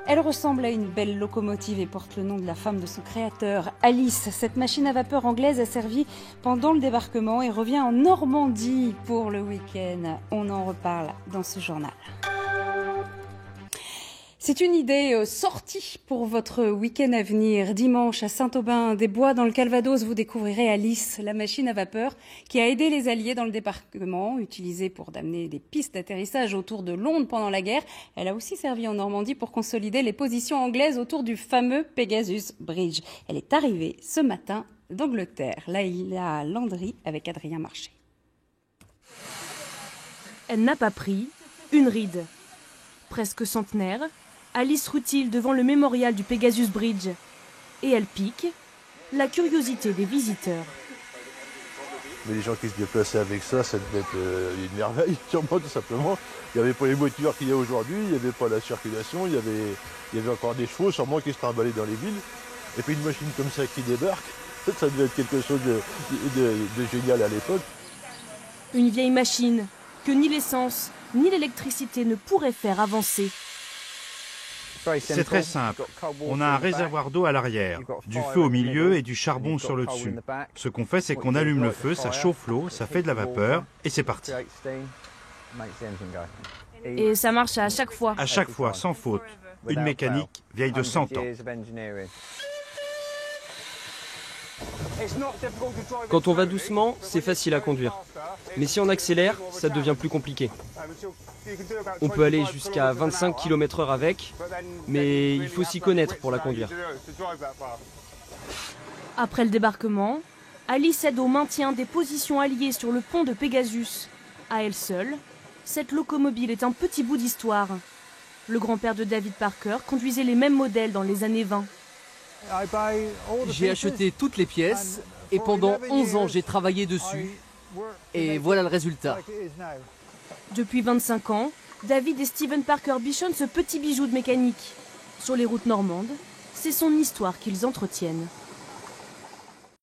Elle ressemble à une belle locomotive et porte le nom de la femme de son créateur, Alice. Cette machine à vapeur anglaise a servi pendant le débarquement et revient en Normandie pour le week-end. On en reparle dans ce journal. C'est une idée sortie pour votre week-end à venir. Dimanche, à Saint-Aubin-des-Bois, dans le Calvados, vous découvrirez Alice, la machine à vapeur qui a aidé les Alliés dans le débarquement, utilisée pour d'amener des pistes d'atterrissage autour de Londres pendant la guerre. Elle a aussi servi en Normandie pour consolider les positions anglaises autour du fameux Pegasus Bridge. Elle est arrivée ce matin d'Angleterre. Là, il y a Landry avec Adrien Marché. Elle n'a pas pris une ride. Presque centenaire, Alice routile devant le mémorial du Pegasus Bridge. Et elle pique la curiosité des visiteurs. Mais les gens qui se déplaçaient avec ça, ça devait être une merveille, sûrement, tout simplement. Il n'y avait pas les voitures qu'il y a aujourd'hui, il n'y avait pas la circulation, il y avait encore des chevaux, sûrement, qui se trimbalaient dans les villes. Et puis une machine comme ça qui débarque, ça devait être quelque chose de génial à l'époque. Une vieille machine que ni l'essence ni l'électricité ne pourraient faire avancer. C'est très simple. On a un réservoir d'eau à l'arrière, du feu au milieu et du charbon sur le dessus. Ce qu'on fait, c'est qu'on allume le feu, ça chauffe l'eau, ça fait de la vapeur et c'est parti. Et ça marche à chaque fois. À chaque fois, sans faute. Une mécanique vieille de 100 ans. Quand on va doucement, c'est facile à conduire. Mais si on accélère, ça devient plus compliqué. On peut aller jusqu'à 25 km/h avec, mais il faut s'y connaître pour la conduire. Après le débarquement, Alice aide au maintien des positions alliées sur le pont de Pegasus. À elle seule, cette locomobile est un petit bout d'histoire. Le grand-père de David Parker conduisait les mêmes modèles dans les années 20. J'ai acheté toutes les pièces et pendant 11 ans j'ai travaillé dessus. Et voilà le résultat. Depuis 25 ans, David et Stephen Parker bichonnent ce petit bijou de mécanique. Sur les routes normandes, c'est son histoire qu'ils entretiennent.